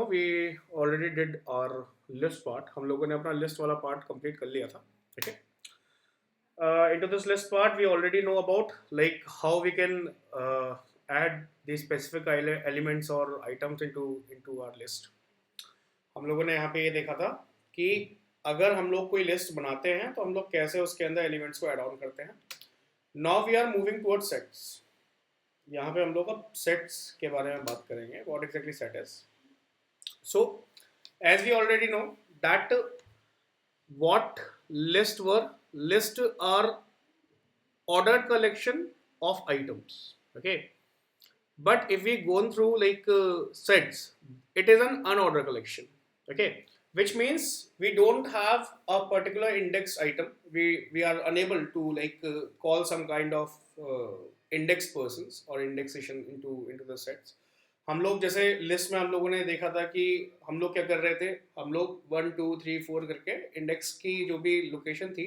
We already did और list part, हम लोगों ने अपना लिस्ट वाला पार्ट कंप्लीट कर लिया था. ठीक है. Into this list part we already know about like how we can add these specific elements or items into our list. हम लोगों ने यहाँ पे ये देखा था कि अगर हम लोग कोई लिस्ट बनाते हैं तो हम लोग कैसे उसके अंदर एलिमेंट्स को ऐड ऑन करते हैं. Now we are moving towards sets. यहाँ पे हम लोग अब सेट्स के बारे में बात करेंगे. What exactly set is. So as we already know that what list are ordered collection of items. Okay, but if we go through like sets, it is an unordered collection. Okay, which means we don't have a particular index item. We are unable to like call some kind of index persons or indexation into the sets. हम लोग जैसे list में हम लोगों ने देखा था कि हम लोग क्या कर रहे थे, हम लोग 1 2 3 4 करके इंडेक्स की जो भी लोकेशन थी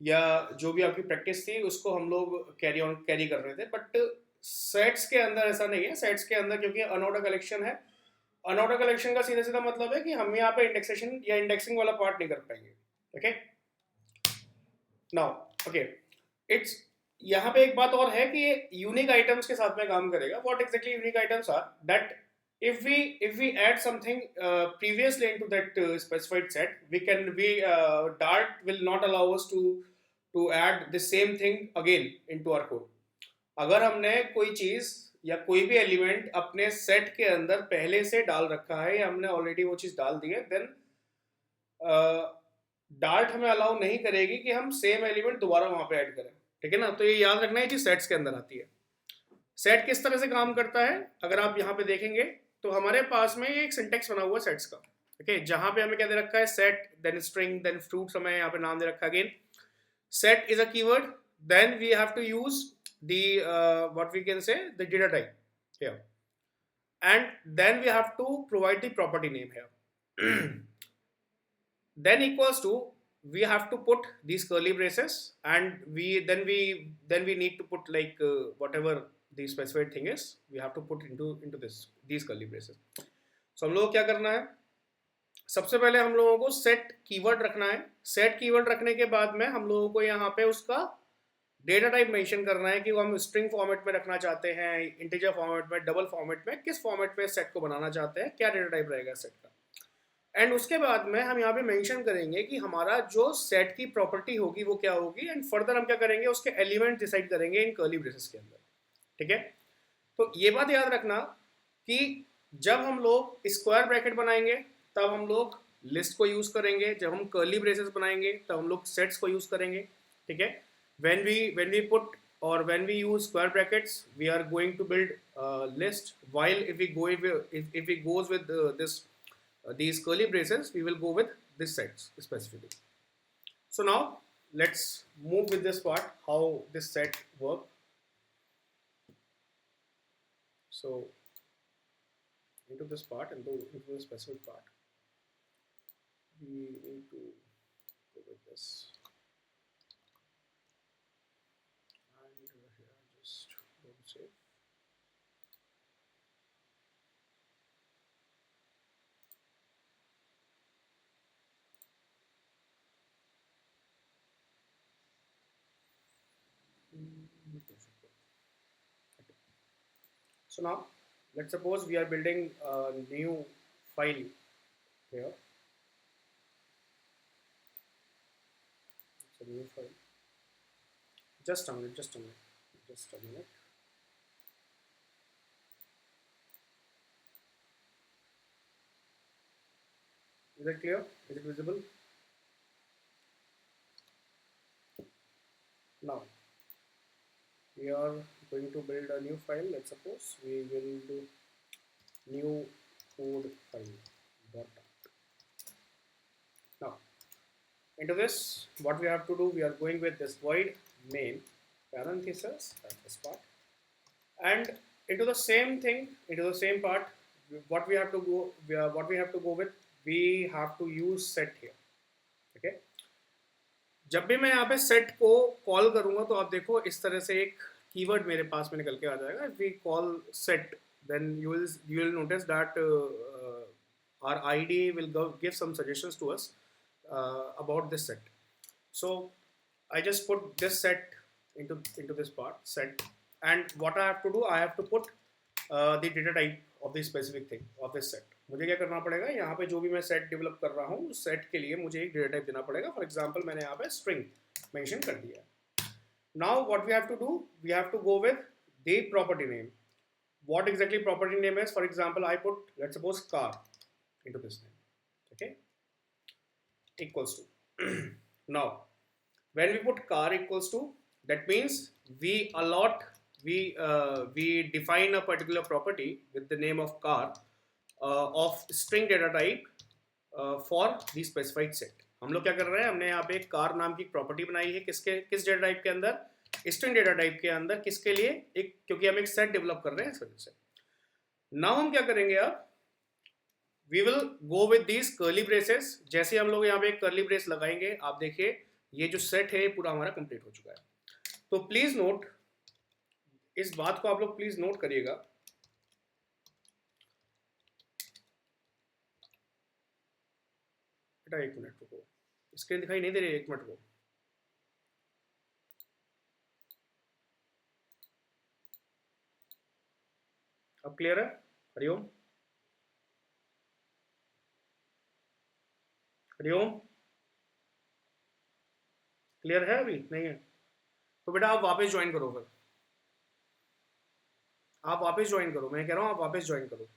या जो भी आपकी प्रैक्टिस थी उसको हम लोग कैरी कर रहे थे. बट सेट्स के अंदर ऐसा नहीं है. सेट्स के अंदर क्योंकि अनऑर्डर कलेक्शन है, अनऑर्डर कलेक्शन का सीधा सीधा मतलब है कि हम यहाँ पे इंडेक्सेशन या इंडेक्सिंग वाला पार्ट नहीं कर पाएंगे. ओके, नाउ ओके, इट्स यहाँ पे एक बात और है कि ये यूनिक आइटम्स के साथ में काम करेगा. What exactly unique items are that if we add something previously into that specified set, we Dart will not allow us to add the same thing again into our code. अगर हमने कोई चीज या कोई भी एलिमेंट अपने set के अंदर पहले से डाल रखा है या हमने ऑलरेडी वो चीज डाल दी है, देन डार्ट हमें अलाउ नहीं करेगी कि हम सेम एलिमेंट दोबारा वहां पे ऐड करें. ठीक है ना. तो ये याद रखना है कि सेट्स के अंदर आती है. सेट किस तरह से काम करता है अगर आप यहाँ पे देखेंगे तो हमारे पास में ये एक सिंटेक्स बना हुआ है सेट्स का. ओके, जहां पे हमें क्या दे रखा है, set, then string, then fruits, हमें यहाँ पे नाम दे रखा है again. Set is a keyword, then we have to use the what we can say the data type here, and then we have to provide the property name here. Then equals to, we have to put these curly braces, and we need to put like whatever the specified thing is, we have to put into these curly braces. So हम लोग क्या करना है, सबसे पहले हम लोगों को सेट कीवर्ड रखना है. सेट कीवर्ड रखने के बाद में हम लोगों को यहाँ पे उसका डेटा टाइप मेंशन करना है कि वो हम स्ट्रिंग फॉर्मेट में रखना चाहते हैं, इंटीजर फॉर्मेट में, डबल फॉर्मेट में, किस फॉर्मेट में सेट को बनाना चाहते हैं, क्या डेटा टाइप रहेगा सेट का. एंड उसके बाद में हम यहाँ पे मेंशन करेंगे कि हमारा जो सेट की प्रॉपर्टी होगी वो क्या होगी, एंड फर्दर हम क्या करेंगे, उसके एलिमेंट डिसाइड करेंगे इन कर्ली ब्रेसेस के अंदर. ठीक है. तो ये बात याद रखना कि जब हम लोग स्क्वायर ब्रैकेट बनाएंगे तब हम लोग लिस्ट को यूज करेंगे, जब हम कर्ली ब्रेसेस बनाएंगे तब हम लोग सेट्स को यूज करेंगे. ठीक है. when we put or when we use square brackets, we are going to build a list, while if we goes with these curly braces, we will go with this sets specifically. So now let's move with this part, how this set work. So into this part, into the specific part, we need to go with this. So now let's suppose we are building a new file here. It's a new file. Just a minute. Is it clear? Is it visible? Now we are going to build a new file. Let's suppose we will do new code file dot. Now into this, what we have to do, we are going with this void main parenthesis at this part, and into the same thing, into the same part, what we have to go with, we have to use set here. Okay. जब भी मैं यहाँ पे set को call करूँगा तो आप देखो इस तरह से एक कीवर्ड मेरे पास में निकल के आ जाएगा. If we call set, then you will notice that our id will give some suggestions to us about this set. So I just put this set into this part set, and what I have to do, I have to put the data type of the specific thing of this set. मुझे क्या करना पड़ेगा, यहाँ पे जो भी मैं set develop कर रहा हूँ उस सेट के लिए मुझे एक डेटा टाइप देना पड़ेगा. फॉर एग्जांपल मैंने यहाँ पे स्ट्रिंग मेंशन कर दिया है. Now what we have to do, we have to go with the property name. What exactly property name is? For example, I put, let's suppose, car into this name. Okay, equals to. Now when we put car equals to, that means we allot, we define a particular property with the name of car of string data type for the specified set. हम लोग क्या कर रहे हैं, हमने यहाँ पे एक कार नाम की प्रॉपर्टी बनाई है. किस डेटा टाइप के अंदर, स्ट्रिंग डेटा टाइप के अंदर. किसके लिए, एक, क्योंकि हम एक सेट डेवलप कर रहे हैं इस वजह से. नाउ हम क्या करेंगे, अब we will go with these curly braces. जैसे हम लोग यहाँ पे एक कर्ली ब्रेस लगाएंगे, आप देखिए ये जो सेट है पूरा हमारा कंप्लीट हो चुका है. तो प्लीज नोट, इस बात को आप लोग प्लीज नोट करिएगा. बेटा एक मिनट रुको, स्क्रीन दिखाई नहीं दे रही, एक मिनट रुको. अब क्लियर है? हरिओम, हरिओम, क्लियर है? अभी नहीं है तो बेटा आप वापस ज्वाइन करो. फिर आप वापस ज्वाइन करो, मैं कह रहा हूँ आप वापस ज्वाइन करो.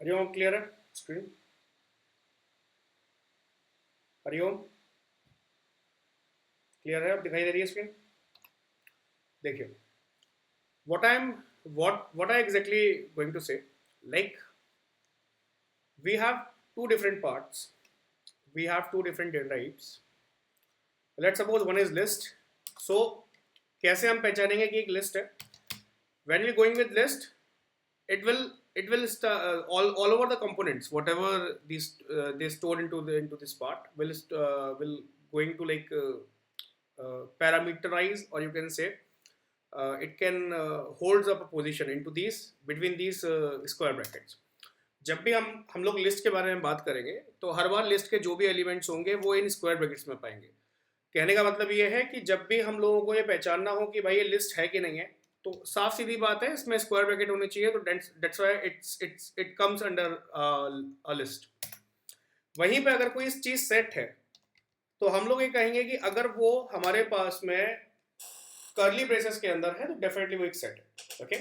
हरिओम, क्लियर है स्क्रीन? हरिओम, क्लियर है? अब दिखाई दे रही है स्क्रीन? देखिए, what I exactly going to say, like we have two different parts, we have two different data types. Let's suppose one is list. So कैसे हम पहचानेंगे कि एक लिस्ट है? When we going with list, it will all over the components, whatever these they stored into this part will going to like parameterize, or you can say it can holds up a position into these, between these square brackets. जब भी हम लोग list के बारे में बात करेंगे तो हर बार लिस्ट के जो भी एलिमेंट्स होंगे वो इन स्क्वायर ब्रैकेट्स में पाएंगे. कहने का मतलब ये है कि जब भी हम लोगों को ये पहचानना हो कि भाई ये लिस्ट है कि नहीं है, तो साफ सीधी बात है इसमें स्क्वायर ब्रैकेट होने चाहिए. तो that's why it comes under a list. वहीं पे अगर कोई इस चीज सेट है तो हम लोग ये कहेंगे कि अगर वो हमारे पास में कर्ली ब्रेसेस के अंदर है तो डेफिनेटली वो एक सेट है. Okay,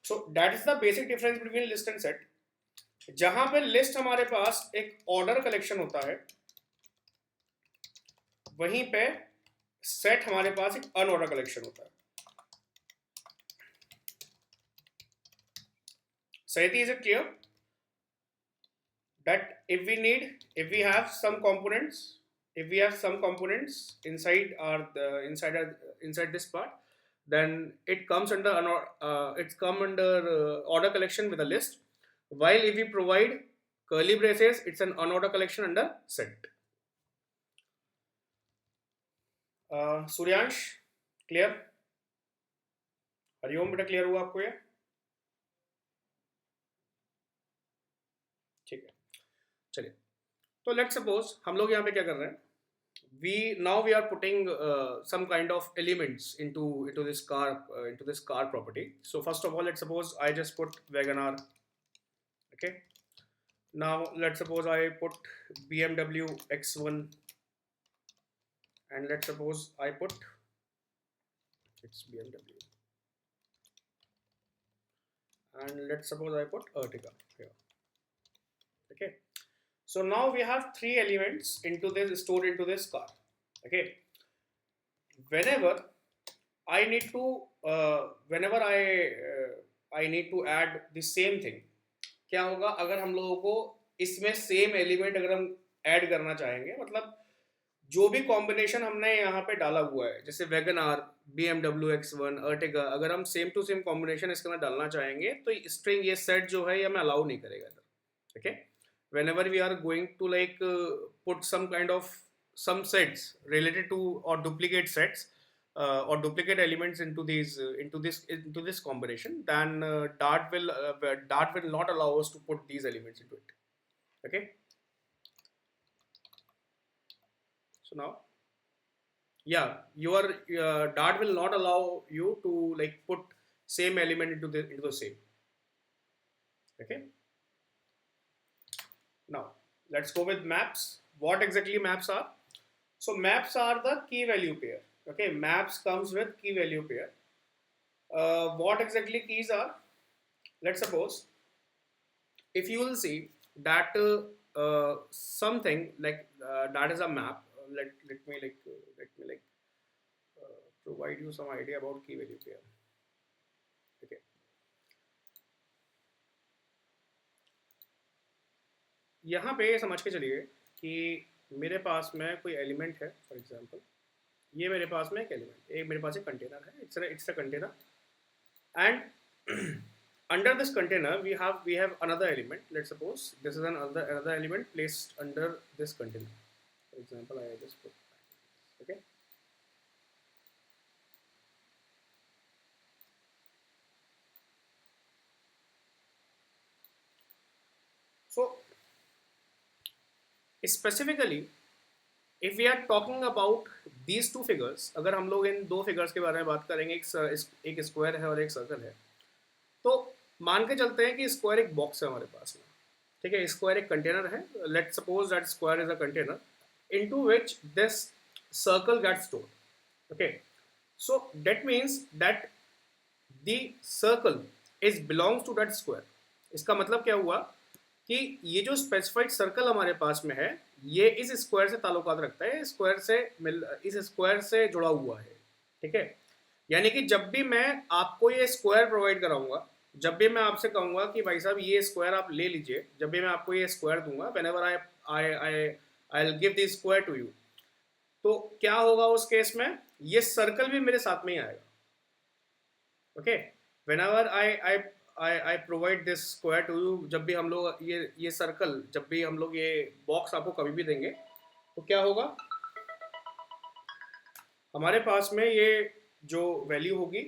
so that is the basic difference between list and set. जहां पे लिस्ट हमारे पास एक ऑर्डर कलेक्शन होता है, वहीं पे सेट हमारे पास एक अनऑर्डर कलेक्शन होता है. Saiti, is it clear that if we have some components, inside inside this part, then it comes under order collection with a list, while if we provide curly braces, it's an unorder collection under set. Suryansh, clear? Hariom बेटा, clear हुआ आपको ये? ठीक है, चलिए. तो let's suppose हम लोग यहाँ पे क्या कर रहे हैं, we are putting some kind of elements into this car property. So first of all, let's suppose I just put WagonR. Okay, now let's suppose I put BMW X1, and let's suppose I put, it's BMW, and let's suppose I put Ertiga here. Okay, so now we have three elements stored into this car. Okay, whenever I need to add the same thing, क्या होगा अगर हम लोगों को इसमें same element अगर हम add करना चाहेंगे, मतलब जो भी कॉम्बिनेशन हमने यहाँ पे डाला हुआ है, जैसे wagon are, BMW X1, Ertiga, अगर हम सेम टू सेम कॉम्बिनेशन इसके अंदर डालना चाहेंगे तो स्ट्रिंग ये सेट जो है ये हमें अलाउ नहीं करेगा इधर। Okay, whenever we are going to like put some kind of some sets related to or duplicate sets or duplicate elements into these into this combination, then Dart will not allow us to put these elements into it. Okay, so now, yeah, your Dart will not allow you to like put same element into the same. Okay, now let's go with maps. What exactly maps are? So maps are the key value pair. Okay, maps comes with key value pair. What exactly keys are? Let's suppose if you will see that something like that is a map. Let me provide you some idea about key value pair. Okay, यहाँ पे समझ के चलिए कि मेरे पास में कोई element है, फॉर एग्जांपल ये मेरे पास में एक एलिमेंट, एक मेरे पास एक कंटेनर है, it's a container, and under this container we have another element. Let's suppose this is another element placed under this container. For example, I just put, okay, so specifically if we are talking about these two figures, अगर हम लोग इन दो figures के बारे में बात करेंगे, एक स्क्वायर है और एक सर्कल है, तो मान के चलते हैं कि स्क्वायर एक बॉक्स है हमारे पास में, ठीक है, स्क्वायर एक कंटेनर है, let suppose that square is a container into which this circle gets stored. Okay, so that means that the circle is belongs to that square. इसका मतलब क्या हुआ कि ये जो स्पेसिफाइड सर्कल हमारे पास में है ये इस स्क्वायर से ताल्लुकात रखता है, इस स्क्वायर से जुड़ा हुआ है, ठीक है। यानी कि जब भी मैं आपको ये स्क्वायर प्रोवाइड कराऊंगा, जब भी मैं आपसे कहूंगा कि भाई साहब ये स्क्वायर आप ले लीजिए, जब भी मैं आपको ये स्क्वायर दूंगा, whenever I will give this square to you, तो क्या होगा उस केस में, ये सर्कल भी मेरे साथ में ही आएगा। Okay, whenever I provide this square to you, जब भी हम लोग ये सर्कल, जब भी हम लोग ये बॉक्स आपको कभी भी देंगे, तो क्या होगा, हमारे पास में ये जो वैल्यू होगी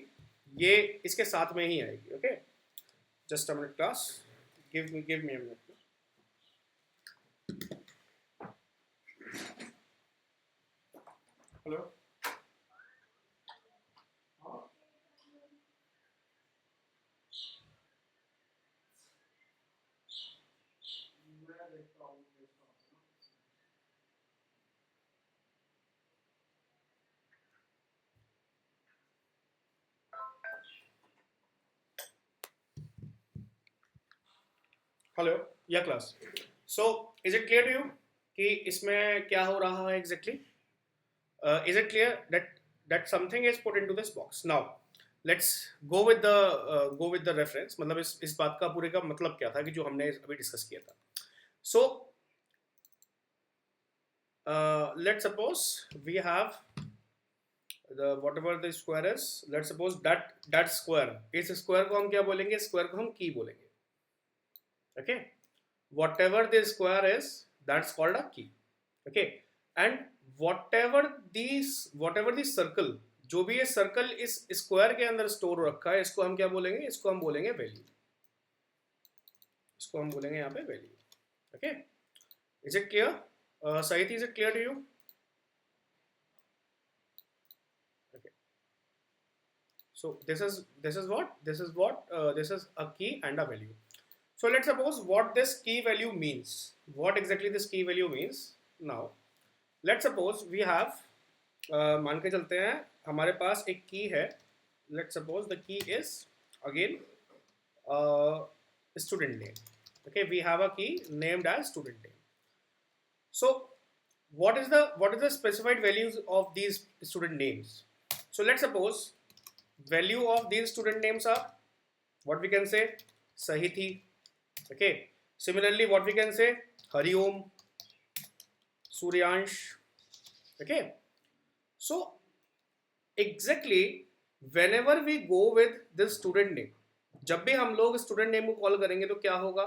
ये इसके साथ में ही आएगी। Okay, just a minute class, give me a minute. Hello, hello, yeah class, so is it clear to you कि इसमें क्या हो रहा है exactly? Is it clear that something is put into this box? Now let's go with the reference, मतलब इस बात का पूरे का मतलब क्या था कि जो हमने अभी डिस्कस किया था। So let's suppose we have the whatever the square is, let's suppose that square, इस square को हम क्या बोलेंगे, square को हम key बोलेंगे। Okay, whatever the square is, that's called a key। Okay, and whatever this circle, जो भी ये सर्कल इस स्क्वायर के अंदर स्टोर रखा है, इसको हम क्या बोलेंगे, इसको हम बोलेंगे वैल्यू, इसको हम बोलेंगे यहाँ पे value. Okay, is it clear Sahit, is it clear to you? Okay, so this is a key and a value. So let's suppose what this key value means, what exactly this key value means. Now let's suppose we have मान के चलते हैं हमारे पास एक की है, let's suppose the key is again student name। okay, we have a key named as student name। so what is the specified values of these student names? So let's suppose value of these student names are, what we can say, Sahithi, Okay, similarly what we can say, Hariom, Suryansh. Okay, so exactly whenever we go with this student name, जब भी हम लोग student name को call करेंगे तो क्या होगा,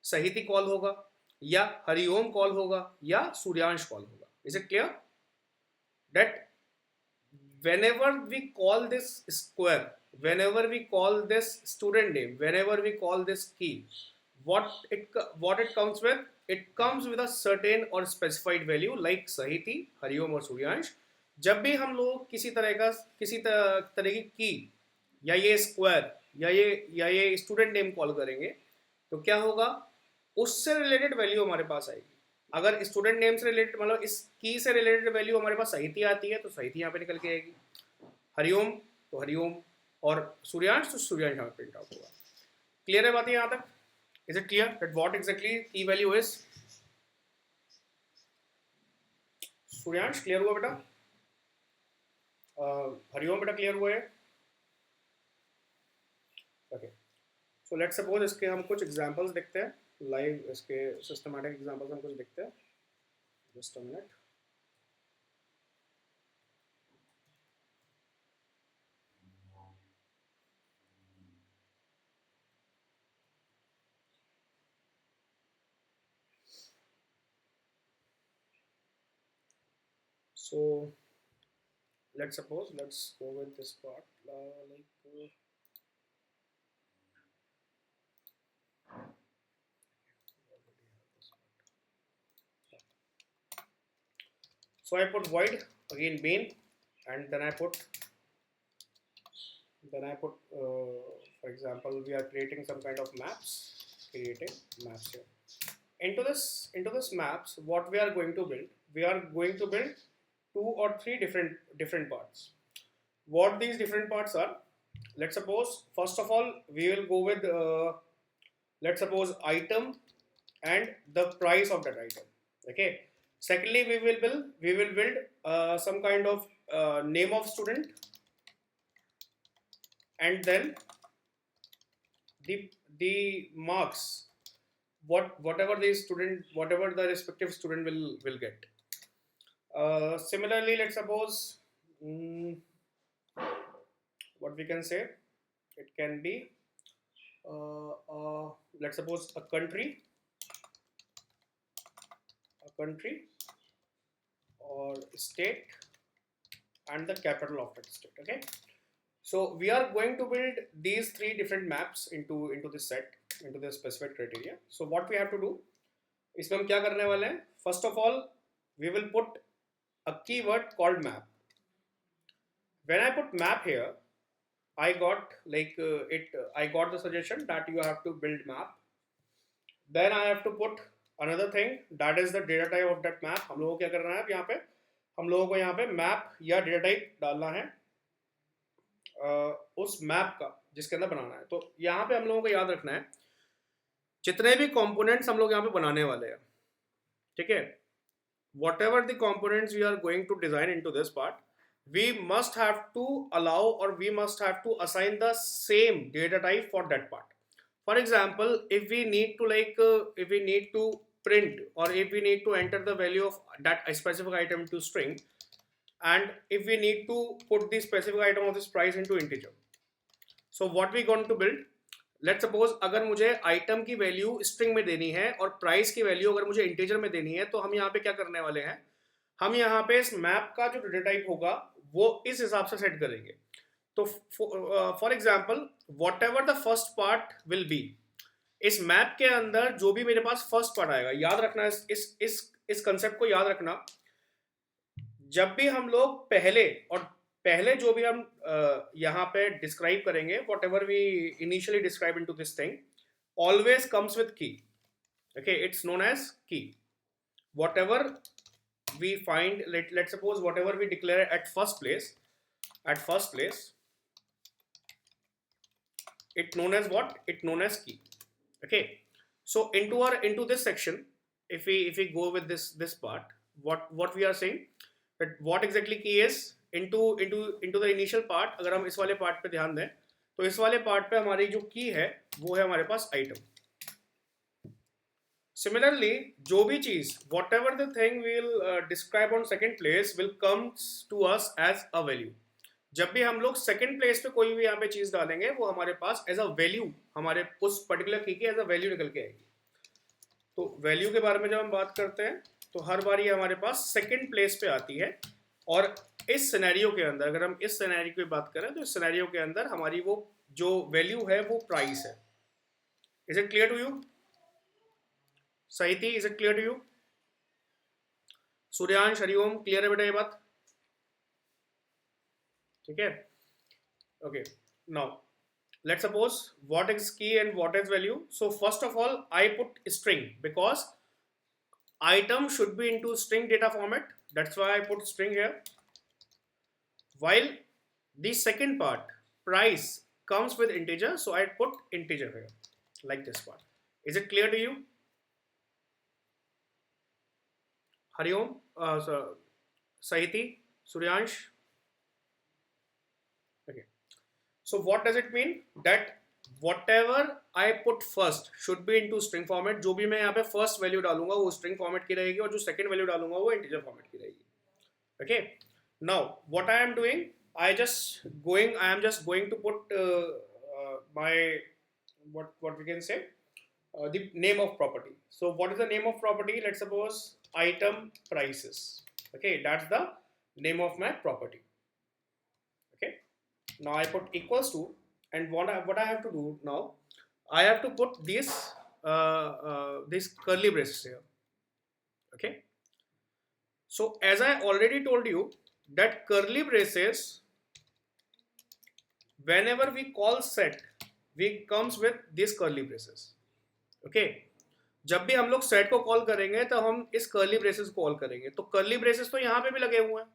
सहिति call होगा या हरिओम कॉल होगा या सूर्यांश कॉल होगा. Is it clear that whenever we call this square, whenever we call this student name, whenever we call this key, what it comes with, it comes with a certain or specified value like Sahiti, Hariom और सूर्यांश. जब भी हम लोग किसी तरह की की या ये स्क्वायर या ये स्टूडेंट नेम कॉल करेंगे तो क्या होगा, उससे रिलेटेड वैल्यू हमारे पास आएगी. अगर स्टूडेंट नेम से रिलेटेड मतलब इस की से रिलेटेड वैल्यू हमारे पास साहित्य आती है तो साहित्य यहाँ पे निकल के आएगी, हरिओम तो हरिओम और सूर्यांश तो सूर्यांश यहाँ पे प्रिंट आउट होगा. क्लियर है बातें यहाँ तक? Is it clear that what exactly की वैल्यू इज? सूर्यांश क्लियर हुआ बेटा? हरिओम बेटा क्लियर हुआ है? ओके, सो लेट्स सपोज इसके हम कुछ एग्जांपल्स देखते हैं लाइव, इसके सिस्टमैटिक एग्जांपल्स हम कुछ देखते हैं. Just a minute. So let's suppose, let's go with this part so I put void again main, and then I put for example we are creating some kind of maps, creating maps here. Into this maps, what we are going to build, we are going to build 2 or 3 different parts. What these different parts are, let's suppose first of all we will go with let's suppose item and the price of that item. Okay, secondly we will build some kind of name of student, and then the marks, whatever the respective student will get. Similarly, let's suppose what we can say, it can be let's suppose a country or state and the capital of that state. Okay, so we are going to build these 3 different maps into this set, into this specific criteria. So what we have to do, इसमें हम क्या करने वाले हैं, first of all we will put a keyword called map. When I put map here, I got I got the suggestion that you have to build map. Then I have to put another thing, that is the data type of that map. हम लोगों को क्या करना है, यहाँ पे हम लोगों को यहाँ पे map या data type डालना है उस मैप का जिसके अंदर बनाना है. तो यहाँ पे हम लोगों को याद रखना है जितने भी कंपोनेंट्स हम लोग यहाँ पे बनाने वाले हैं, ठीक है, whatever the components we are going to design into this part, we must have to allow or we must have to assign the same data type for that part. For example, if we need to print or if we need to enter the value of that specific item to string, and if we need to put the specific item of this price into integer, so what we going to build, let's suppose अगर मुझे item की value string में देनी है और price की value अगर मुझे इंटीजर में देनी है, तो हम यहाँ पे क्या करने वाले हैं, हम यहाँ पे इस मैप का जो डेटा टाइप होगा वो इस हिसाब से सेट करेंगे. तो for example what ever the first part will be, इस मैप के अंदर जो भी मेरे पास फर्स्ट पार्ट आएगा, याद रखना इस कंसेप्ट को याद रखना, जब भी हम लोग पहले जो भी हम यहाँ पे डिस्क्राइब करेंगे, whatever we initially describe into this thing always comes with key. Okay, it's known as key. Whatever we find, let's suppose whatever we declare at first place, it known as what? It known as key. Okay, so into this section, if we go with this part, what we are saying that what exactly key is, into the initial part. अगर हम इस वाले part पे ध्यान दें तो इस वाले पार्ट पे हमारी जो की है वो है हमारे पास आइटम. ठीक है, आइटम. ठीक है, तो आइटम के अंदर जो भी हमारे पास फर्स्ट पार्ट आएगा, याद रखना इस कंसेप्ट को, Similarly, जो भी चीज whatever the thing will describe on second place will comes to us as a value. जब भी हम लोग सेकंड प्लेस पे कोई भी यहाँ पे चीज डालेंगे वो हमारे पास एज अ वैल्यू हमारे उस पर्टिकुलर की एज अ वैल्यू निकल के आएगी. तो वैल्यू के बारे में जब हम बात करते हैं तो हर बार ये हमारे पास सेकंड प्लेस पे आती है. और इस सिनेरियो के अंदर अगर हम इस सिनेरियो की बात करें तो इस सिनेरियो के अंदर हमारी वो जो वैल्यू है वो प्राइस है. Is it clear to you? Sahiti, is it clear to you? Suryansh, Hariom, clear है बेटा ये बात? ठीक है. Okay, now let's suppose what is key and what is value. So first of all I put string because item should be into string data format, that's why I put string here. While the second part price comes with integer, so I put integer here like this part. Is it clear to you? Hariom, Sahiti, Suryansh. Okay. So what does it mean? That whatever I put first should be into string format. जो भी मैं यहाँ पे first value डालूंगा वो string format की रहेगी और जो second value डालूंगा वो integer format की रहेगी. Okay. Now what I am doing? I am just going to put my what we can say the name of property. So what is the name of property? Let's suppose item prices. Okay, that's the name of my property. Okay. Now I put equals to, and what I have to do now, I have to put this curly braces here. Okay. So as I already told you that curly braces, whenever we call set, we comes with these curly braces. Okay. जब भी हम लोग set को call करेंगे तो हम इस curly braces को कॉल करेंगे. तो कर्ली ब्रेसेस तो यहाँ पे भी लगे हुए हैं,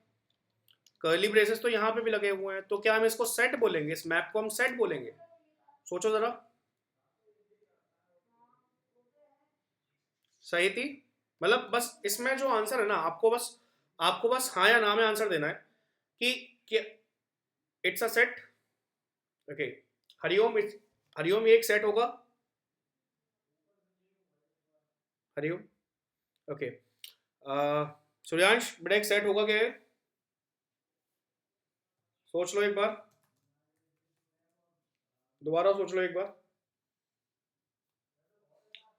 कर्ली ब्रेसेस तो यहाँ पे भी लगे हुए हैं. तो क्या हम इसको सेट बोलेंगे? इस मैप को हम सेट बोलेंगे? सोचो जरा. सही थी. मतलब बस इसमें जो आंसर है ना, आपको बस हाँ या ना में आंसर देना है कि it's a set. Okay. Hariom ये एक सेट होगा. हरिओम. ओके. सूर्यांश बेटा एक सेट होगा क्या? सोच लो एक बार, दोबारा सोच लो एक बार.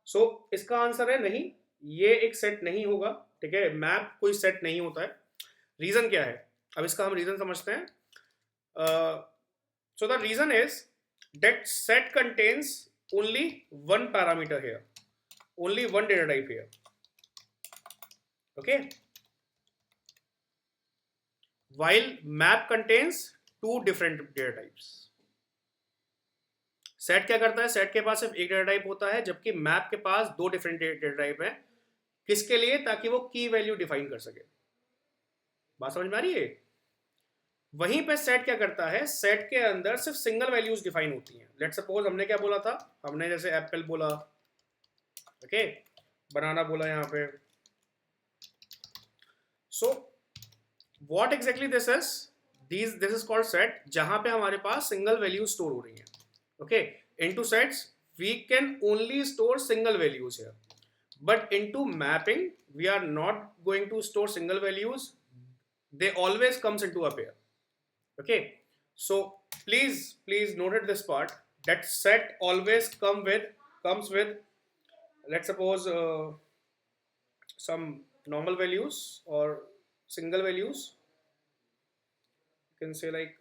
सो इसका आंसर है नहीं, ये एक सेट नहीं होगा. ठीक है, मैप कोई सेट नहीं होता है. रीजन क्या है? अब इसका हम रीजन समझते हैं. So the reason is that set contains only one parameter here, only one data type here. Okay. While map contains two different data types. Set क्या करता है? सेट के पास सिर्फ एक डेटा टाइप होता है, जबकि मैप के पास दो डिफरेंट डेटा टाइप है. किसके लिए? ताकि वो की वैल्यू डिफाइन कर सके. बात समझ में आ रही है? वहीं पे सेट क्या करता है? सेट के अंदर सिर्फ सिंगल वैल्यूज डिफाइन होती हैं. लेट्स सपोज हमने क्या बोला था? हमने जैसे एप्पल बोला, ओके, बनाना बोला यहाँ पे. So what exactly this is called set, जहां पे हमारे पास सिंगल वैल्यू स्टोर हो रही है. Okay. Into sets we can only store single values here, but into mapping we are not going to store single values. they always comes into a pair. Okay, so please note this part, that set always comes with let's suppose some normal values or single values. You can say like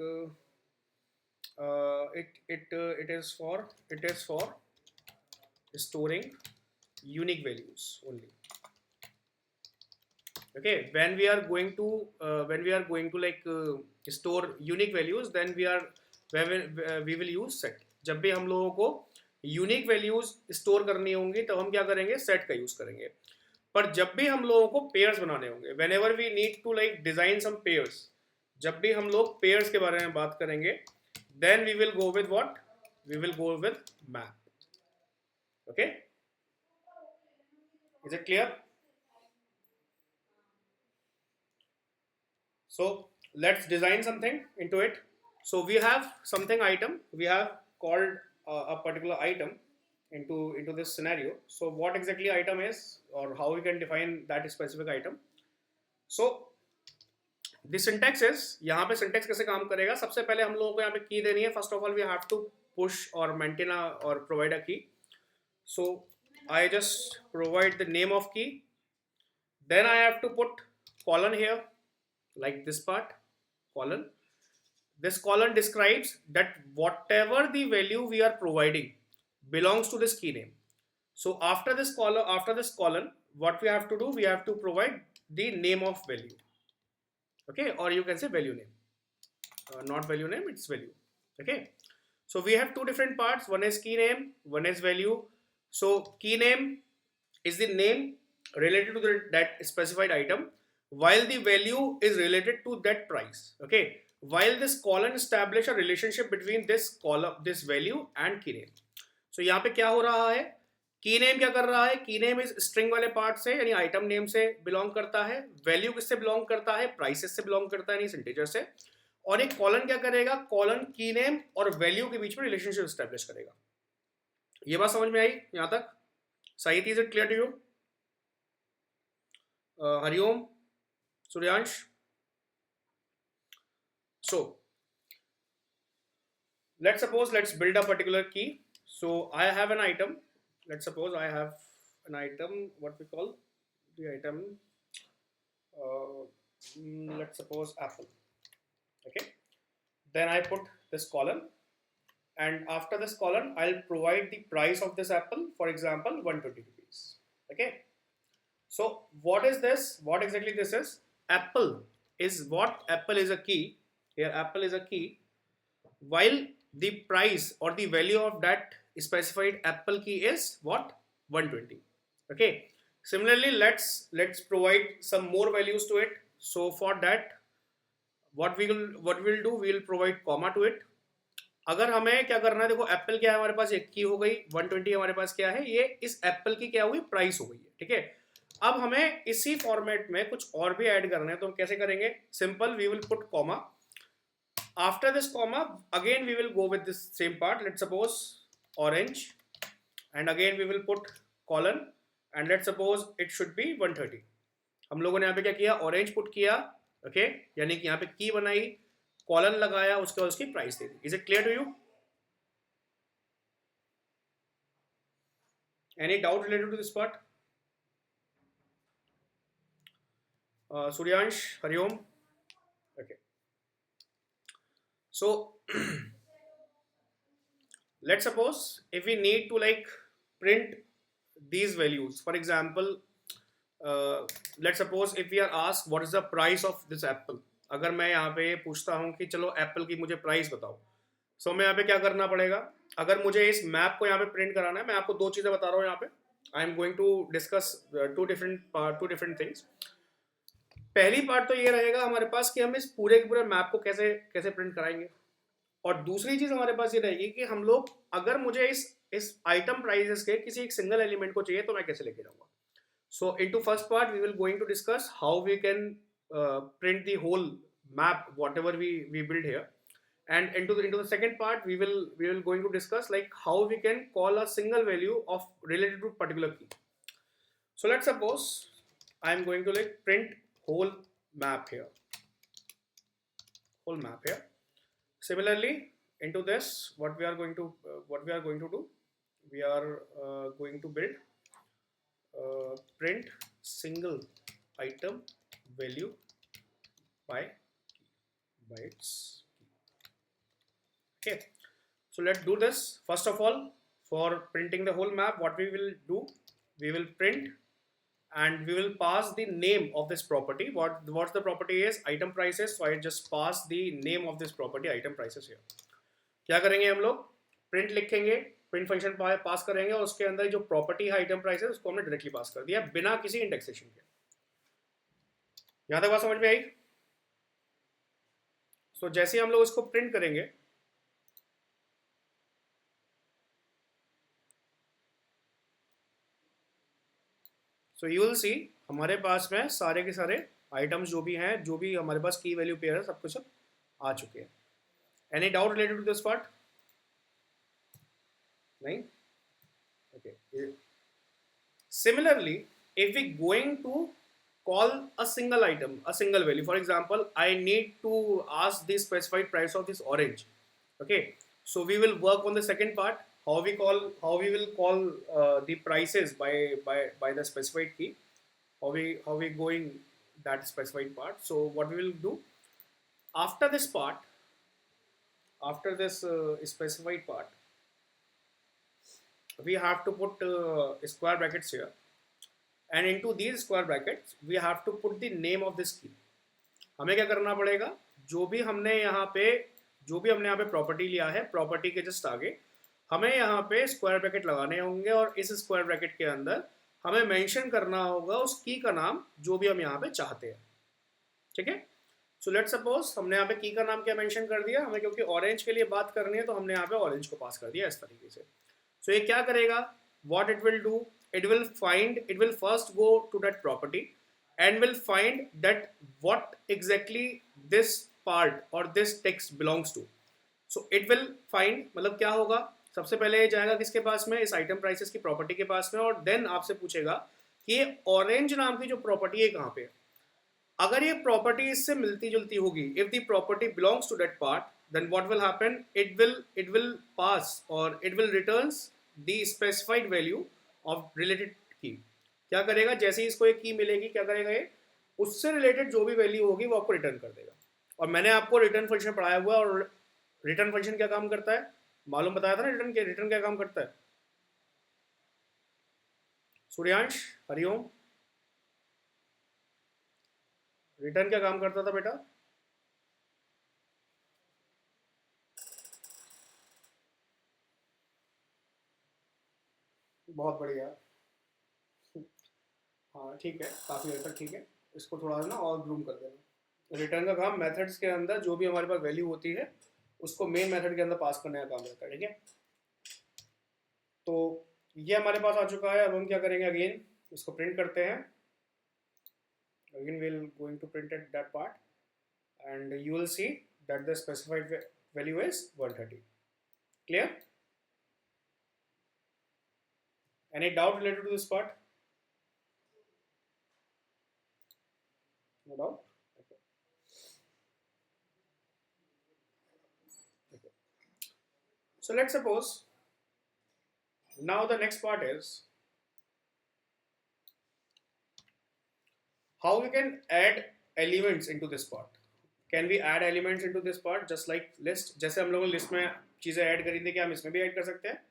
it is for storing unique values only. Okay, when we are going to like store unique values, then we will use set. जब भी हम लोगों को unique values store करनी होंगी तब हम क्या करेंगे? सेट का यूज करेंगे. पर जब भी हम लोगों को पेयर्स बनाने होंगे, whenever we need to like design some pairs, जब भी हम लोग पेयर्स के बारे में बात करेंगे, then we will go with what? We will go with map. Okay, is it clear? So let's design something into it. So we have something item, we have called a particular item into this scenario. So what exactly item is, or how we can define that specific item. So the syntax is, यहाँ पे syntax कैसे काम करेगा. सबसे पहले हम लोगों को यहाँ पे की देनी है. First of all we have to push or maintain a or provide a key. So I just provide the name of key. Then I have to put colon here, like this part, colon. This colon describes that whatever the value we are providing belongs to this key name. So after this colon, what we have to do, we have to provide the name of value. Okay, or you can say value name. Not value name, it's value. Okay, so we have two different parts. One is key name, one is value. So key name is the name related to that specified item, while the value is related to that price. Okay, while this colon establish a relationship between this column, this value and key name. So यहाँ पे क्या हो रहा है, की name क्या कर रहा है, की नेम इस स्ट्रिंग वाले पार्ट से यानी आइटम नेम से बिलोंग करता है, वैल्यू किससे बिलोंग करता है, प्राइसेस से बिलोंग करता है, यानी इंटीजर से. और एक कॉलन क्या करेगा, कॉलन की नेम और वैल्यू के बीच में रिलेशनशिप एस्टैब्लिश करेगा. ये बात समझ में आई यहाँ तक? सही थी? Is it clear to you? Hariom, Suryansh. So let's build a particular key. So I have an item. Let's suppose I have an item, what we call the item, let's suppose apple. Okay, then I put this column, and after this column I'll provide the price of this apple, for example 120 rupees. Okay, so what is this, what exactly this is? Apple is what? Apple is a key. Here apple is a key, while the price or the value of that specified apple key is what? 120. Okay, similarly let's provide some more values to it. So for that what we'll do, we'll provide comma to it. अगर हमें क्या करना है, देखो Apple क्या है हमारे पास, एक की हो गई, 120 हमारे पास क्या है, ये इस एप्पल की क्या हुई, प्राइस हो गई है. ठीक है, अब हमें इसी फॉर्मेट में कुछ और भी ऐड करना है, तो हम कैसे करेंगे? Simple, we will put comma. After this comma again we will go with this same part. Let's suppose orange, and again we will put colon, and let's suppose it should be 130. हम लोगों ने यहाँ पे क्या किया, orange put किया. Okay, यानी कि यहाँ पे की बनाई, कॉलन लगाया, उसके बाद उसकी प्राइस दे दी. Is it clear to you? Any doubt related to this part? Suryansh, Hariom. Okay. So let's suppose if we need to like print these values. For example, let's suppose if we are asked what is the price of this apple. अगर मैं यहाँ पे पूछता हूँ कि चलो Apple की मुझे प्राइस बताओ, सो मैं यहाँ पे क्या करना पड़ेगा? अगर मुझे इस मैप को यहाँ पे प्रिंट कराना है, मैं आपको दो चीज़ें बता रहा हूँ यहाँ पे. I am going to discuss two different things. पहली पार्ट तो ये रहेगा हमारे पास कि हम इस पूरे के पूरे मैप को कैसे कैसे प्रिंट कराएंगे, और दूसरी चीज़ हमारे पास ये रहेगी कि हम लोग, अगर मुझे इस आइटम प्राइसेस के किसी एक सिंगल एलिमेंट को चाहिए तो मैं कैसे लेके जाऊँगा. So into first part we will going to discuss how we can print the whole map whatever we build here, and into the second part we will going to discuss like how we can call a single value of related to particular key. So let's suppose I am going to like print whole map here. Similarly into this what we are going to do, we are going to build print single item value by its key. Okay, so let's do this. First of all, for printing the whole map, what we will do, we will print and we will pass the name of this property. What the property is? Item prices. So I just pass the name of this property, item prices here. क्या करेंगे हम लोग? Print लिखेंगे, print function पास करेंगे, और उसके अंदर जो प्रॉपर्टी है आइटम प्राइसेस, उसको हमने डायरेक्टली पास कर दिया बिना किसी इंडेक्सेशन के. यहाँ तक बात समझ में आई? सो जैसे हम लोग इसको प्रिंट करेंगे, सो यू विल सी हमारे पास में सारे के सारे आइटम्स जो भी हैं, जो भी हमारे पास की वैल्यू पेयर है, सब कुछ आ चुके हैं. Any doubt related to this part? नहीं? Similarly, if we going to call a single item, a single value, for example, I need to ask the specified price of this orange. Okay, so we will work on the second part, how we will call the prices by the specified key, how we going that specified part. So what we will do after this part, after this specified part, we have to put square brackets here, and into these square brackets we have to put the name of this key. हमें क्या करना पड़ेगा, जो भी हमने यहाँ पे property लिया है, प्रॉपर्टी के जस्ट आगे हमें यहाँ पे स्क्वायर ब्रैकेट लगाने होंगे, और इस स्क्वायर ब्रैकेट के अंदर हमें मेंशन करना होगा उस की का नाम जो भी हम यहाँ पे चाहते हैं. ठीक है. सो लेट्स सपोज हमने यहाँ पे की का नाम क्या मेंशन कर दिया, हमें क्योंकि ऑरेंज के लिए बात करनी है तो हमने यहाँ पे ऑरेंज को पास कर दिया इस तरीके से. सो ये क्या करेगा, what it will do, it will first go to that property and will find that what exactly this part or this text belongs to. So it will find, मतलब क्या होगा, सबसे पहले ये जाएगा किसके पास में, इस आइटम प्राइसेस की प्रॉपर्टी के पास में, और देन आपसे पूछेगा कि ये ऑरेंज नाम की जो प्रॉपर्टी है कहाँ पे है. अगर ये प्रॉपर्टी इससे मिलती जुलती होगी, if the property belongs to that part, then what will happen, it will pass or it will returns the specified value of related की. क्या करेगा, जैसे ही इसको एक की मिलेगी क्या करेगा, ये उससे रिलेटेड जो भी वैल्यू होगी वो आपको रिटर्न कर देगा. और मैंने आपको रिटर्न फंक्शन पढ़ाया हुआ है, और रिटर्न फंक्शन क्या काम करता है मालूम बताया था ना, रिटर्न क्या काम करता है. सूर्यांश हरिओम, रिटर्न क्या काम करता था बेटा. बहुत बढ़िया. हाँ ठीक है, काफ़ी हद तक ठीक है. इसको थोड़ा सा ना और ग्रूम कर देना. रिटर्न का काम मेथड्स के अंदर जो भी हमारे पास वैल्यू होती है उसको मेन मेथड के अंदर पास करने का काम रहता है. ठीक है. तो ये हमारे पास आ चुका है. अब हम क्या करेंगे, अगेन इसको प्रिंट करते हैं. Again we will going to print at that part and you will see that the specified value is 130. Clear. Any doubt related to this part? No doubt. Okay. Okay. So let's suppose now the next part is how we can add elements into this part. Can we add elements into this part just like list? जैसे हम लोगों ने list में चीज़ें add करी थी, क्या हम इसमें भी ऐड कर सकते हैं?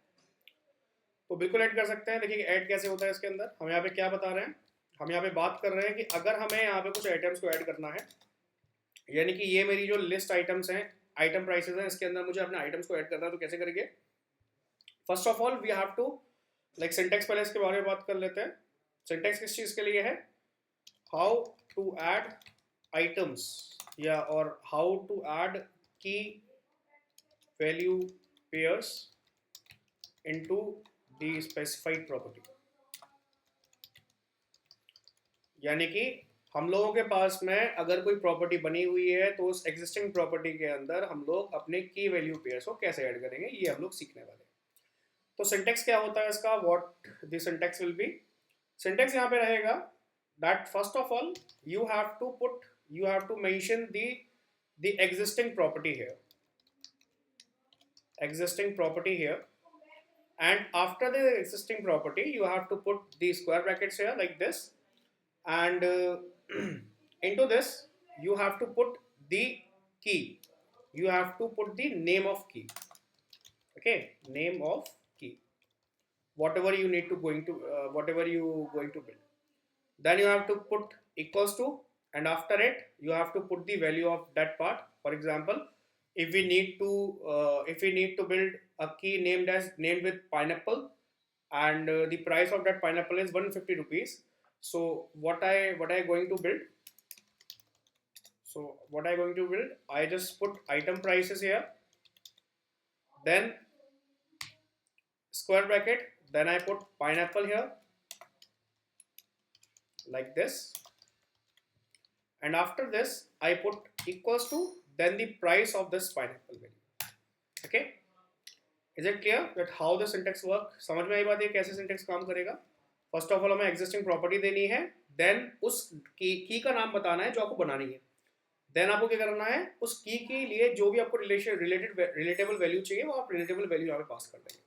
तो बिल्कुल ऐड कर सकते हैं. देखिए ऐड कैसे होता है इसके अंदर. हम यहाँ पे क्या बता रहे हैं, हम यहाँ पे बात कर रहे हैं कि अगर हमें यहाँ पे कुछ आइटम्स को ऐड करना है, यानी कि ये मेरी जो लिस्ट आइटम्स हैं, आइटम प्राइसेस हैं, इसके अंदर मुझे अपने आइटम्स को ऐड करना है, तो कैसे करेंगे. First of all we have to like syntax, पहले इसके बारे में बात कर लेते हैं. सिंटेक्स किस चीज़ के लिए है, हाउ टू ऐड आइटम्स या और हाउ टू ऐड की value pairs into the specified property. यानी कि हम लोगों के पास में अगर कोई प्रॉपर्टी बनी हुई है तो उस एग्जिस्टिंग प्रॉपर्टी के अंदर हम लोग अपने की वैल्यू पेयर्स को कैसे ऐड करेंगे, ये हम लोग सीखने वाले हैं. तो सिंटेक्स क्या होता है इसका, what the syntax will be. Syntax यहाँ पे रहेगा that first of all you have to mention the existing property here, and after the existing property you have to put the square brackets here like this, and into this you have to put the key, you have to put the name of key. Okay, name of key, whatever you going to build. Then you have to put equals to, and after it you have to put the value of that part. For example, if we need to build a key named with pineapple, and the price of that pineapple is 150 rupees. So what I going to build, I just put item prices here, then square bracket, then I put pineapple here like this, and after this I put equals to, then the price of this pineapple value. Okay, is it clear that how the syntax work? समझ में आई बात है कैसे syntax काम करेगा? First of all हमें existing property देनी है, देन उस की का नाम बताना है जो आपको बनानी है, देन आपको क्या करना है, उस की के लिए जो भी आपको रिलेटेबल वैल्यू चाहिए वो आप रिलेटेबल वैल्यू यहाँ पे पास कर देंगे।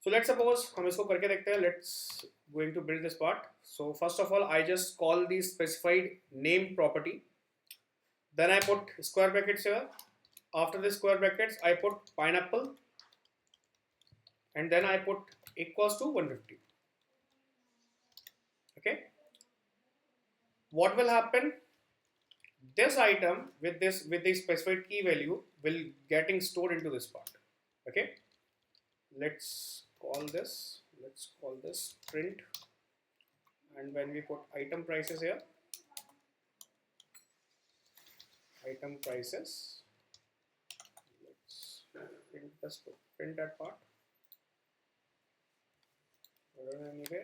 सो लेट्स सपोज हम इसको करके देखते हैं, let's going to build this part. So first of all I just call the specified name property, then I put square brackets here. After the square brackets I put pineapple, and then I put equals to 150. Okay, what will happen, this item with the specified key value will getting stored into this part. Okay, let's call this print, and when we put item prices here, item prices, let's print that part anyway,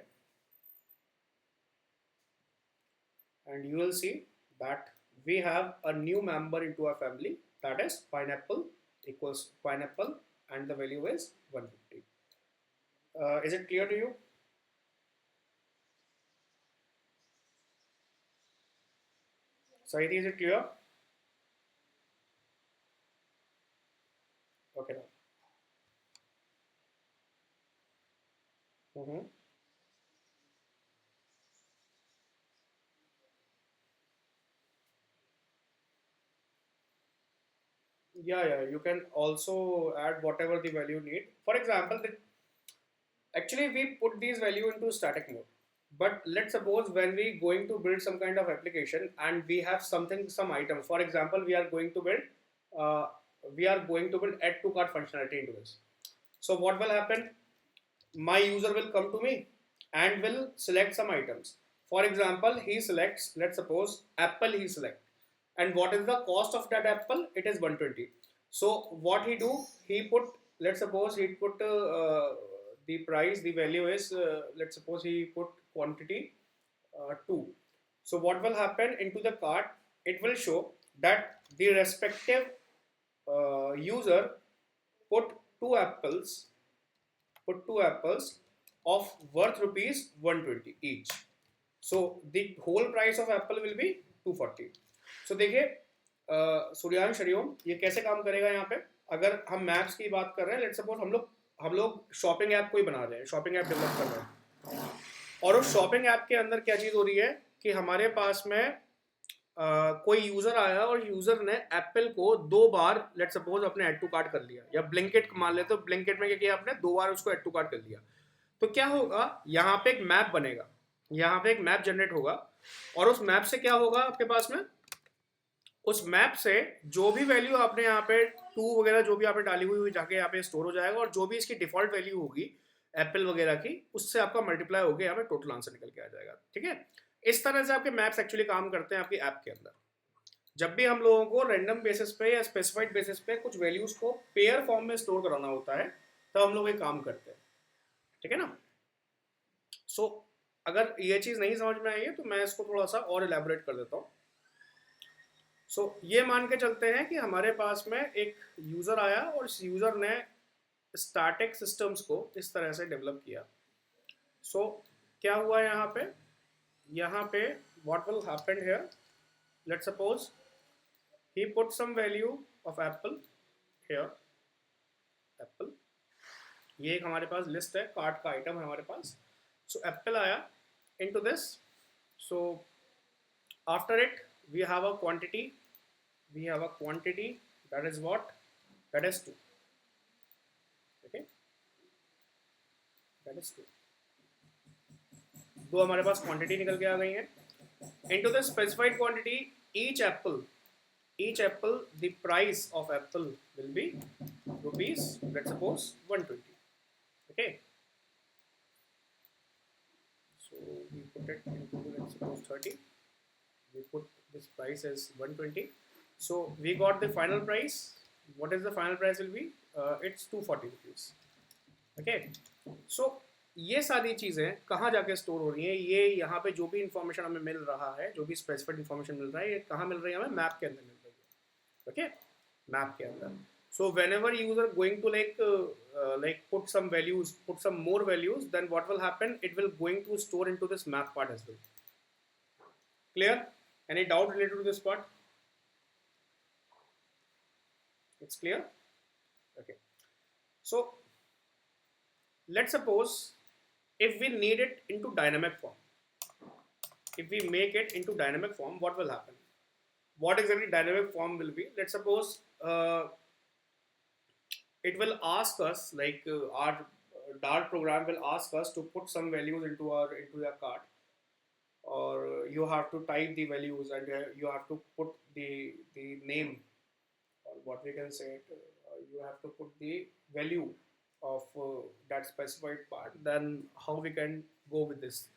and you will see that we have a new member into our family, that is pineapple equals pineapple, and the value is 150. Is it clear to you? Saidi, is it clear? Okay now. Mm-hmm. Yeah, you can also add whatever the value need. For example, actually we put these value into static mode, but let's suppose when we going to build some kind of application and we have some items. For example, uh, we are going to build add to cart functionality into this. So what will happen, my user will come to me and will select some items. For example, he selects, let's suppose apple he select, and what is the cost of that apple? It is 120. So what he do, he put, let's suppose he put the price, the value is let's suppose he put quantity 2. So what will happen into the cart, it will show that the respective user put two apples put two apples of worth rupees 120 each. So the whole price of apple will be 240. So देखिए सूर्यांश हरिओम, ये कैसे काम करेगा यहाँ पे? अगर हम maps की बात कर रहे हैं, लेट्स सपोज हम लोग शॉपिंग ऐप कोई बना रहे हैं, शॉपिंग ऐप डेवलप कर रहे हैं, और उस शॉपिंग ऐप के अंदर क्या चीज़ हो रही है कि हमारे पास में कोई यूजर आया और यूजर ने एप्पल को 2 बार लेट सपोज अपने ऐड टू कार्ट कर लिया, या ब्लिंकिट मान लेते, तो ब्लिंकिट में क्या किया आपने, 2 बार उसको ऐड टू कार्ट कर लिया। तो क्या होगा, यहाँ पे एक मैप बनेगा, यहाँ पे एक मैप जनरेट होगा, और उस मैप से क्या होगा आपके पास में, उस मैप से जो भी वैल्यू आपने यहाँ पे 2 वगैरह जो भी आपने डाली हुई जाके यहाँ पे स्टोर हो जाएगा, और जो भी इसकी डिफॉल्ट वैल्यू होगी एप्पल वगैरह की, उससे आपका मल्टीप्लाई होकर यहाँ पे टोटल आंसर निकल के आ जाएगा। ठीक है, इस तरह से आपके मैप्स एक्चुअली काम करते हैं आपकी ऐप के अंदर। जब भी हम लोगों को रैंडम बेसिस पे या स्पेसिफाइड बेसिस पे कुछ वैल्यूज को पेयर फॉर्म में स्टोर कराना होता है, तब हम लोग ये काम करते हैं। ठीक है ना? सो अगर ये चीज़ नहीं समझ में आई है तो मैं इसको थोड़ा सा और इलेबोरेट कर देता हूँ। सो ये मान के चलते हैं कि हमारे पास में एक यूज़र आया और इस यूज़र ने स्टैटिक सिस्टम्स को इस तरह से डेवलप किया। सो क्या हुआ यहाँ पे what will happen here, let's suppose he put some value of apple here, apple, ये एक हमारे पास लिस्ट है, कार्ट का आइटम है हमारे पास। सो एप्पल आया into this, so after it we have a quantity that is what, that is 2. okay, that is 2, दो हमारे पास क्वांटिटी निकल के आ गई है। into the specified quantity, each apple the price of apple will be rupees, let's suppose 120. okay, so we put it into, let's suppose 30, we put this price as 120. so we got the final price. What is the final price will be, it's 240 rupees. okay, so ये सारी चीज़ें कहाँ जाके store हो रही हैं, ये यहाँ पे जो भी इंफॉर्मेशन हमें मिल रहा है, जो भी स्पेसिफिक इंफॉर्मेशन मिल रहा है, ये कहाँ मिल रही है हमें, मैप के अंदर मिल रही है। ओके, मैप के अंदर। So whenever user going to like put some values, put some more values, then what will happen? It will going to store into this math part as well. Clear? Any doubt related to this part? It's clear? Okay. So let's suppose if we need it into dynamic form, if we make it into dynamic form, what will happen? What exactly dynamic form will be? Let's suppose it will ask us like our Dart program will ask us to put some values into your cart, or you have to type the values and you have to put the name, or what we can say it, you have to put the value of that specified part. Then how we can go with this?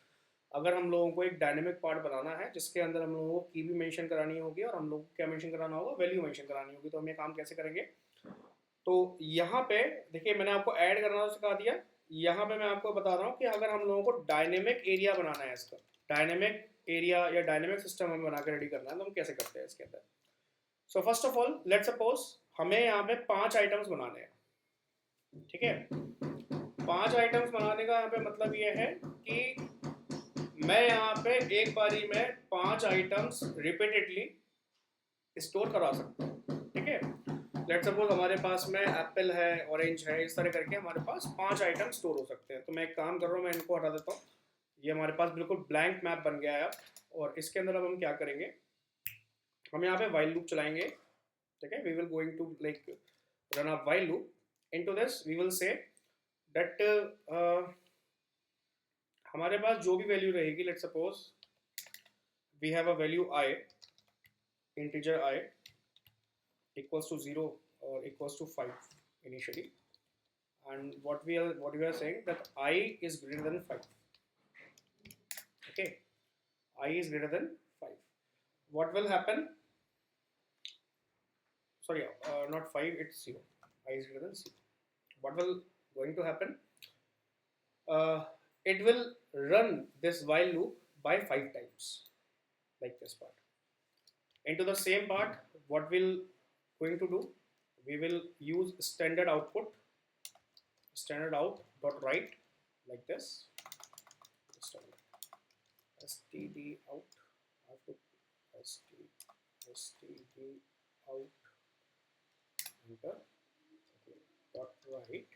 अगर हम लोगों को एक dynamic part बनाना है जिसके अंदर हम लोगों को की भी मेंशन करानी होगी और हम लोगों को क्या मेंशन कराना होगा, वैल्यू मेंशन करानी होगी, तो हम ये काम कैसे करेंगे? तो यहाँ पे देखिए मैंने आपको ऐड करना तो सिखा दिया। यहाँ पे मैं आपको बता रहा हूँ कि अगर हम लोगों को डायनेमिक एरिया बनाना है, इसका डायनेमिक एरिया या डायनेमिक सिस्टम हमें बना के रेडी करना है, तो हम कैसे करते हैं इसके अंदर? सो first of all let's suppose हमें यहाँ पे 5 आइटम्स बनाने हैं, ठीक है? 5 आइटम्स बनाने का यहाँ पे मतलब ये है कि मैं यहाँ पे एक बारी में 5 आइटम्स रिपीटेडली स्टोर करा सकता हूँ, ठीक है? लेट्स सपोज हमारे पास में एप्पल है, ऑरेंज है, इस तरह करके हमारे पास 5 आइटम स्टोर हो सकते हैं। तो मैं एक काम कर रहा हूँ, मैं इनको हटा देता हूँ। ये हमारे पास बिल्कुल ब्लैंक मैप बन गया है अब, और इसके अंदर अब हम क्या करेंगे, हम यहाँ पे वाइल लूप चलाएंगे, ठीक है? We will going to like run a while loop. Into this we will say that हमारे पास जो भी वैल्यू रहेगी, let's suppose we have a value I, integer I equals to 0 or equals to 5 initially, and what we are saying that I is greater than 5, okay? I is greater than 5. What will happen? Sorry, not 5, it's 0. I is greater than 0. What will going to happen? It will run this while loop by 5 times, like this part. Into the same part, what we'll going to do, we will use standard output, standard out dot write, like this, std out, I have to std out enter, okay, dot write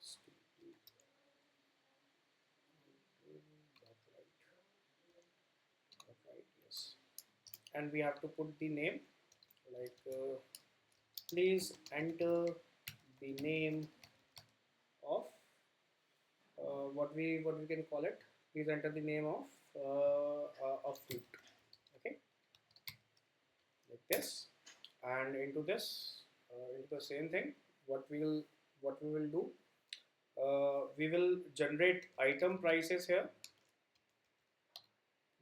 std dot write, yes, and we have to put the name like please enter the name of what we can call it, please enter the name of fruit, okay, like this. And into this into the same thing, what we will do, we will generate item prices here,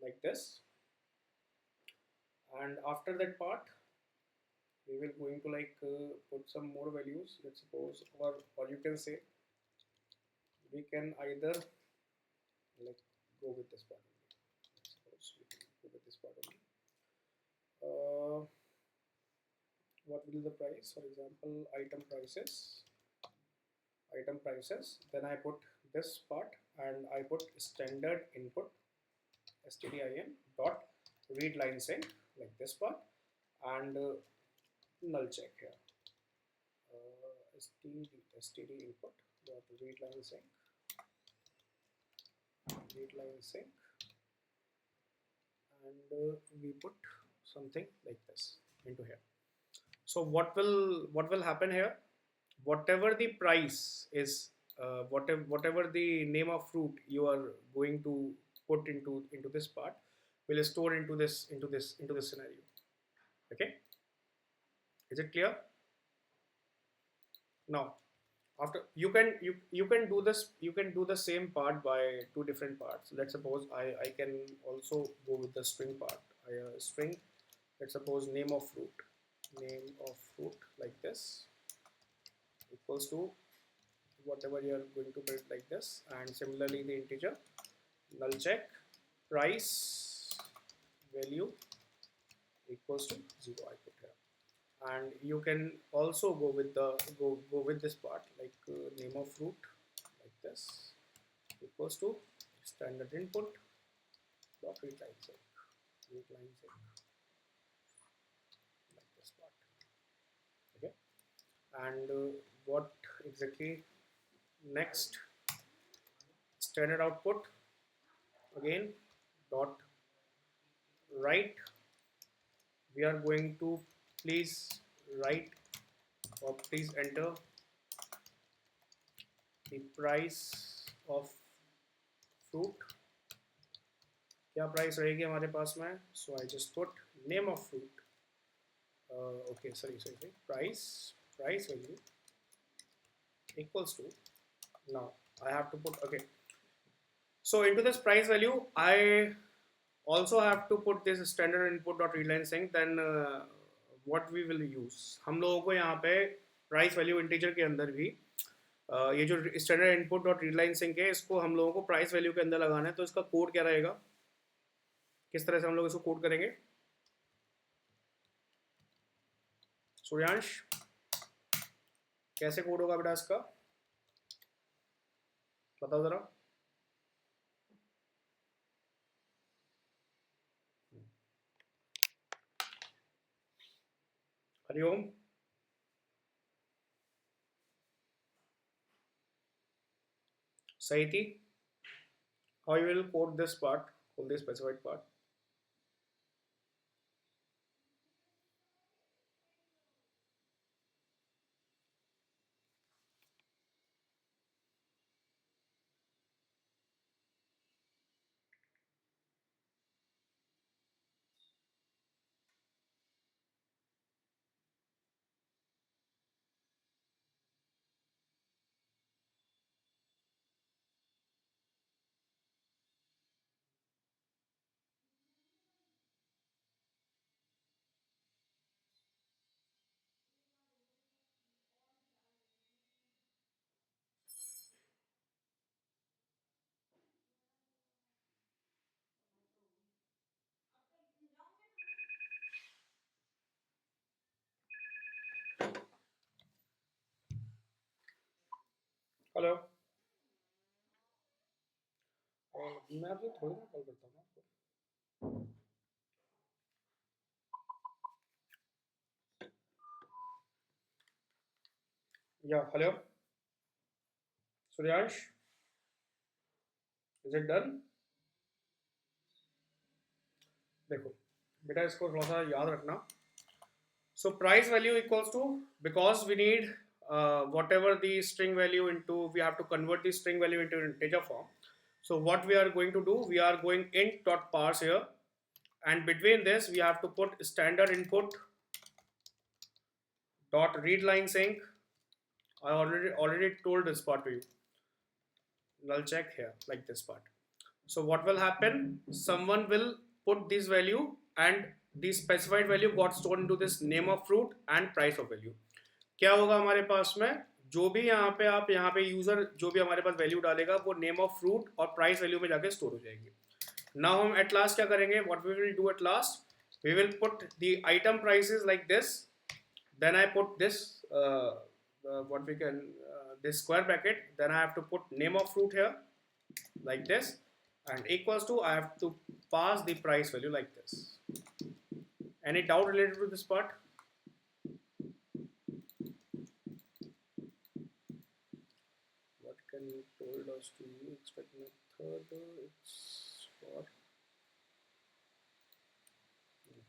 like this. And after that part we will going to like put some more values, let's suppose, or you can say we can either like go with this part only. Suppose we can go with this part only. What will be the price? For example, item prices. Then I put this part and I put standard input stdin dot read line sync, like this part, and null check here. std input dot read line sync, and we put something like this into here. So what will happen here? Whatever the price is, whatever the name of fruit you are going to put into this part will store into this scenario. Okay, is it clear? Now after you can do this, you can do the same part by two different parts. Let's suppose I can also go with the string part. String, let's suppose name of fruit, like this, equals to whatever you are going to build, like this. And similarly the integer null check price value equals to 0, I put here. and you can also go with the go with this part, like name of fruit, like this, equals to standard input dot readline sec, like this part. Okay, and what exactly next? Standard output again dot write. We are going to please write or please enter the price of fruit. क्या price रहेगी हमारे पास में? So I just put name of fruit. Okay, sorry, price value equals to, now I have to put, okay, so into this price value I also have to put this standard input dot readline sync. Then what we will use, हम लोगों को यहाँ पे price value integer के अंदर भी ये जो standard input dot readline sync है, इसको हम लोगों को price value के अंदर लगाना है. तो इसका कोड क्या रहेगा, किस तरह से हम लोग इसको कोड करेंगे? सूर्यांश, कैसे कोड होगा बेटा इसका, बताओ जरा. Hariom. Saiti, how you will code this part, code this specified part? Hello, मैं आपसे थोड़ी ना कॉल करता हूँ आपको. या hello Suryansh, is it done? देखो बेटा, इसको थोड़ा सा याद रखना. So price value equals to, because we need whatever the string value into, we have to convert the string value into integer form. So what we are going to do, we are going int dot parse here, and between this we have to put standard input dot read line sync. I already told this part to you. Null check here, like this part. So what will happen? Someone will put this value, and the specified value got stored into this name of fruit and price of value. क्या होगा हमारे पास में, जो भी यहाँ पे आप यहाँ पे यूजर जो भी हमारे पास वैल्यू डालेगा वो नेम ऑफ फ्रूट और प्राइस वैल्यू में जाके स्टोर हो जाएगी. नाउ हम एट लास्ट क्या करेंगे, what we will do at last, we will put the item prices like this, then I put this what we can this square bracket, then I have to put name of fruit here like this, and equals to, I have to pass the price value like this. Any doubt related to this part? What can you told us to expect method, it's for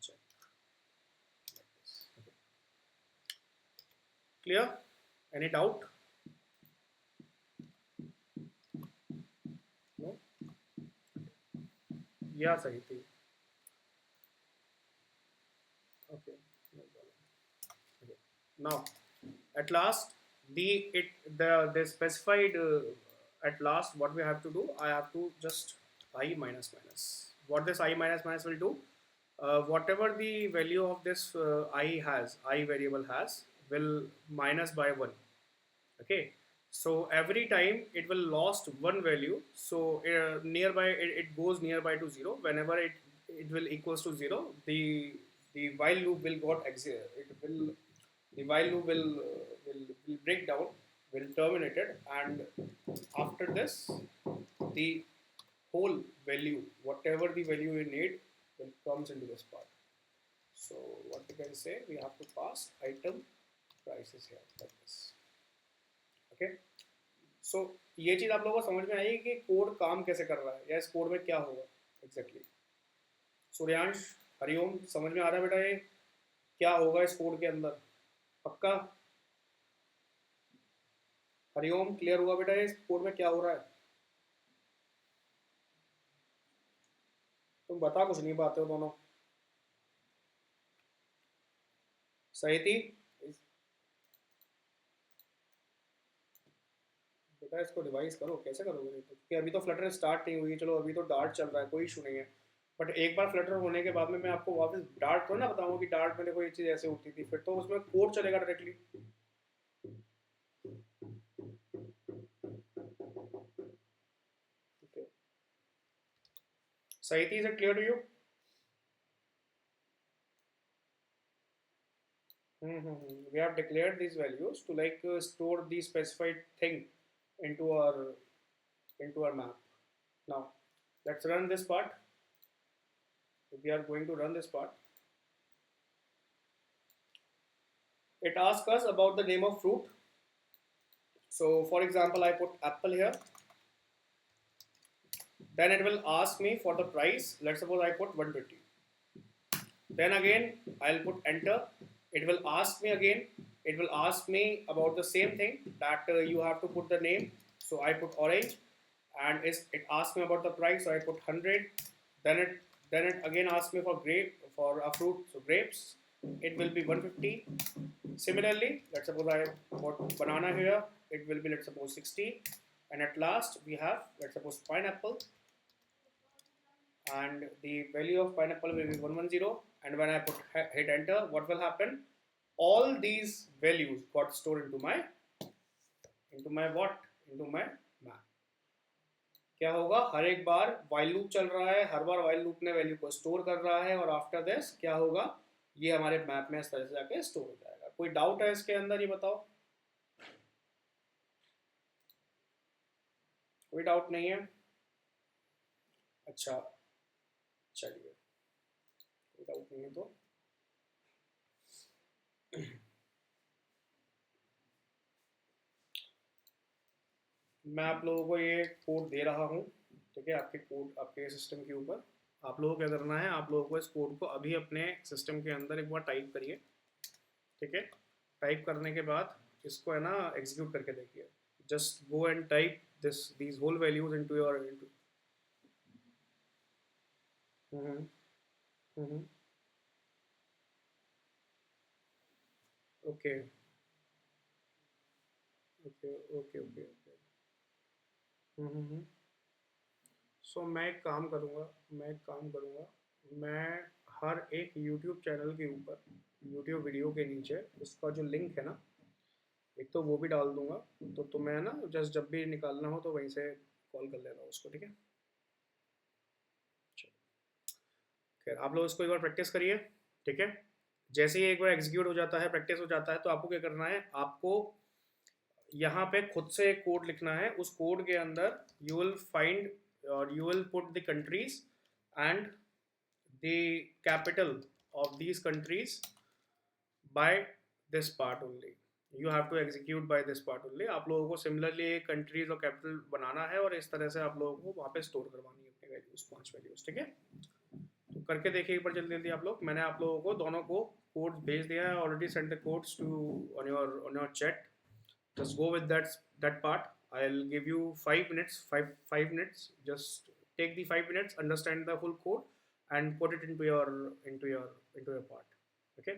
check like this. Okay. Clear? Any doubt? No? Yeah, Sahiti. Okay, no problem. Okay. Now, at last, the specified at last what we have to do, I have to just I minus minus. What this I minus minus will do, whatever the value of this I variable has, will minus by 1. Okay, so every time it will lost one value, so nearby it goes nearby to 0. Whenever it will equals to 0, the the while loop will got it will the while loop will break down, will terminate it, and after this the whole value, whatever the value you need, will comes into this part. So what we can say, we have to pass item prices here like this. Okay. So ये चीज आप लोगों को समझ में आई कि code काम कैसे कर रहा है या इस कोड में क्या होगा एग्जैक्टली। सूर्यांश, हरिओम, समझ में आ रहा है बेटा ये क्या होगा इस कोड के अंदर? पक्का? हरिओम, क्लियर हुआ बेटा ये इस कोड में क्या हो रहा है? तुम बता कुछ नहीं पाते हो दोनों। सही थी बेटा, इसको रिवाइज करो, कैसे करोगे नहीं तो, क्योंकि अभी तो फ्लटर स्टार्ट नहीं हुई। चलो अभी तो डार्ट चल रहा है, कोई इशू नहीं है, बट एक बार फ्लटर होने के बाद में मैं आपको वापस डार्ट थोड़ा ना बताऊंगा कि डार्ट में देखो ये चीज़ ऐसे होती थी, फिर तो उसमें कोड चलेगा डायरेक्टली। सही थी, is it clear to you? We have declared these values to like store the specified thing into our map. Now let's run this part. We are going to run this part. It asks us about the name of fruit. So for example, I put apple here. Then it will ask me for the price. Let's suppose I put 120. Then again I'll put enter. It will ask me again. It will ask me about the same thing, that you have to put the name. So I put orange, and it asks me about the price. So I put 100. Then it again asks me for a fruit. So grapes, it will be 150. Similarly, let's suppose I put banana here. It will be, let's suppose, 60. And at last we have, let's suppose, pineapple, and the value of pineapple will be 110. And when I put hit enter, what will happen? All these values got stored into my what? Into my map. क्या होगा? हर एक बार while loop चल रहा है, हर बार while loop ने value को store कर रहा है, और आफ्टर दिस क्या होगा? ये हमारे मैप में इस तरह से जाके स्टोर हो जाएगा। कोई डाउट है इसके अंदर? ये बताओ, कोई डाउट नहीं है? अच्छा चलिए, कोई डाउट नहीं है तो मैं आप लोगों को ये कोड दे रहा हूँ, ठीक है? आपके कोड आपके सिस्टम के ऊपर आप लोगों को क्या करना है, आप लोगों को इस कोड को अभी अपने सिस्टम के अंदर एक बार टाइप करिए, ठीक है? टाइप करने के बाद इसको है ना एग्जीक्यूट करके देखिए। Just go and type these whole values into your hmm hmm okay okay okay okay okay hmm so मैं एक काम करूँगा, मैं हर एक यूट्यूब चैनल के ऊपर, यूट्यूब वीडियो के नीचे उसका जो लिंक है ना, एक तो वो भी डाल दूंगा, तो तुम्हें ना जस्ट जब भी निकालना हो तो वहीं से कॉल कर लेना उसको, ठीक है? खैर आप लोग इसको एक बार प्रैक्टिस करिए, ठीक है? जैसे ही एक बार एग्जीक्यूट हो जाता है, प्रैक्टिस हो जाता है, तो आपको क्या करना है, आपको यहाँ पे खुद से एक कोड लिखना है। उस कोड के अंदर यू विल फाइंड और you will put the countries and the capital of these countries by this part only. You have to execute by this part only. आप लोगों को सिमिलरली कंट्रीज और कैपिटल बनाना है, और इस तरह से आप लोगों को वहाँ पे स्टोर करवानी है अपनी वैल्यूज, 5 वैल्यूज, ठीक है? तो करके देखिए एक बार जल्दी जल्दी आप लोग। मैंने आप लोगों को दोनों को कोड भेज दिया है already, send the codes to on your chat. just go with that part. I'll give you 5 minutes, 5 minutes. Just take the 5 minutes, understand the full code, and put it into your part. Okay.